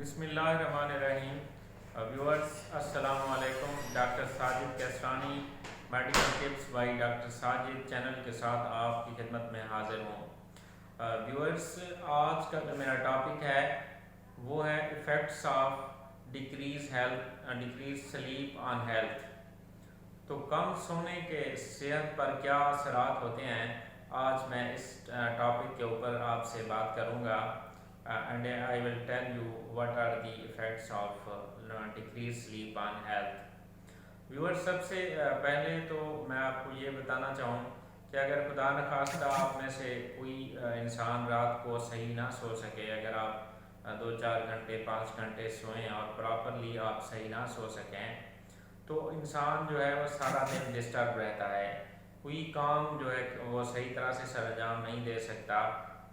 बिस्मिल्लाहिर्रहमानिर्रहीम। व्यूअर्स अस्सलाम वालेकुम। Doctor Sajid Kaisrani medical tips by doctor Sajid channel के साथ आपकी खिदमत में हाजिर हूँ। व्यूअर्स, आज का जो मेरा टॉपिक है वो है effects of decrease sleep on health. तो कम सोने के सेहत पर क्या असरात होते हैं, आज मैं इस टॉपिक के ऊपर आपसे बात करूँगा। And I will tell you what are the effects of decreased sleep on health. Viewer, सबसे पहले तो मैं आपको ये बताना चाहूँ कि अगर खुदा न खास्ता आप में से कोई इंसान रात को सही ना सो सके, अगर आप 2-4 घंटे 5 घंटे सोएं और प्रॉपरली आप सही ना सो सकें, तो इंसान जो है वो सारा दिन डिस्टर्ब रहता है। कोई काम जो है वो सही तरह से सरअंजाम नहीं दे सकता।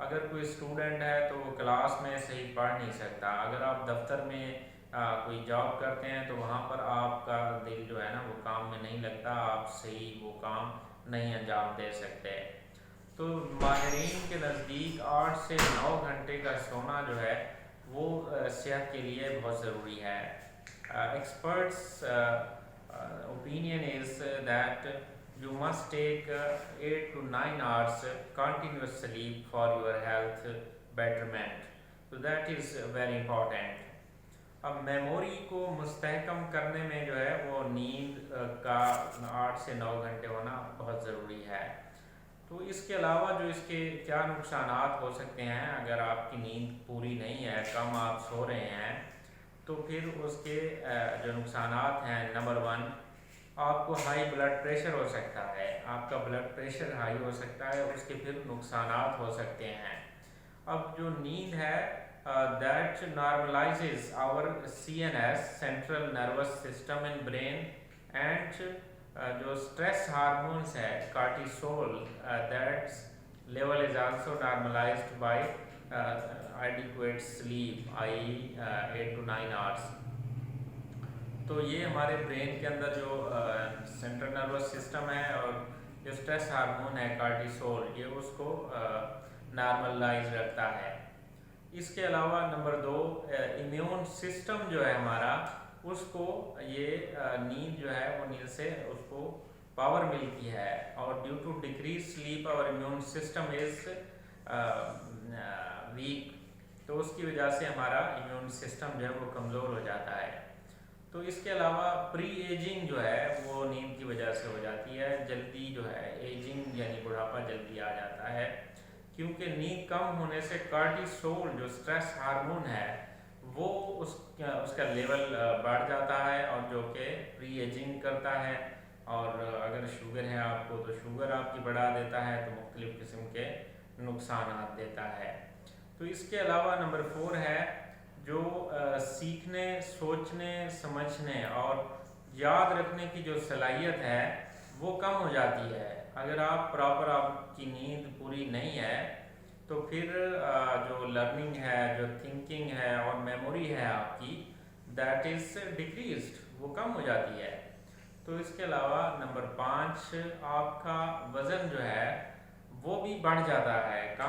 अगर कोई स्टूडेंट है तो वो क्लास में सही पढ़ नहीं सकता। अगर आप दफ्तर में कोई जॉब करते हैं तो वहाँ पर आपका दिल जो है ना वो काम में नहीं लगता, आप सही वो काम नहीं अंजाम दे सकते। तो माहिरीन के नज़दीक 8 से 9 घंटे का सोना जो है वो सेहत के लिए बहुत ज़रूरी है। Experts opinion is that you must take 8 to 9 hours continuous sleep for your health betterment. So that is very important. अब मेमोरी को मुस्तहकम करने में जो है वो नींद का 8 से 9 घंटे होना बहुत ज़रूरी है। तो इसके अलावा जो इसके क्या नुकसानात हो सकते हैं, अगर आपकी नींद पूरी नहीं है, कम आप सो रहे हैं, तो फिर उसके जो नुकसानात हैं, नंबर 1, आपको हाई ब्लड प्रेशर हो सकता है। आपका ब्लड प्रेशर हाई हो सकता है, उसके फिर नुकसानात हो सकते हैं। अब जो नींद है that normalises our CNS central nervous system in brain, and जो स्ट्रेस हार्मोन्स है cortisol, that level is also normalised by adequate sleep, i.e. 8 to 9 hours। तो ये हमारे ब्रेन के अंदर जो सेंट्रल नर्वस सिस्टम है और जो स्ट्रेस हार्मोन है कार्टिसोल, ये उसको नॉर्मलाइज रखता है। इसके अलावा नंबर 2, इम्यून सिस्टम जो है हमारा, उसको ये नींद जो है वो नींद से उसको पावर मिलती है, और due to decrease sleep our immune system is weak, तो उसकी वजह से हमारा इम्यून सिस्टम जो है वो कमज़ोर हो जाता है। तो इसके अलावा प्री एजिंग जो है वो नींद की वजह से हो जाती है। जल्दी जो है एजिंग यानी बुढ़ापा जल्दी आ जाता है, क्योंकि नींद कम होने से कार्टिसोल जो स्ट्रेस हार्मोन है वो उसका लेवल बढ़ जाता है, और जो कि प्री एजिंग करता है। और अगर शुगर है आपको तो शुगर आपकी बढ़ा देता है, तो मुख्तलिफ़ किस्म के नुकसान देता है। तो इसके अलावा नंबर 4 है जो सीखने, सोचने, समझने और याद रखने की जो सलाहियत है वो कम हो जाती है। अगर आप प्रॉपर आपकी नींद पूरी नहीं है तो फिर जो लर्निंग है, जो थिंकिंग है और मेमोरी है आपकी, दैट इज़ डिक्रीज्ड, वो कम हो जाती है। तो इसके अलावा नंबर 5, आपका वज़न जो है वो भी बढ़ जाता है। कम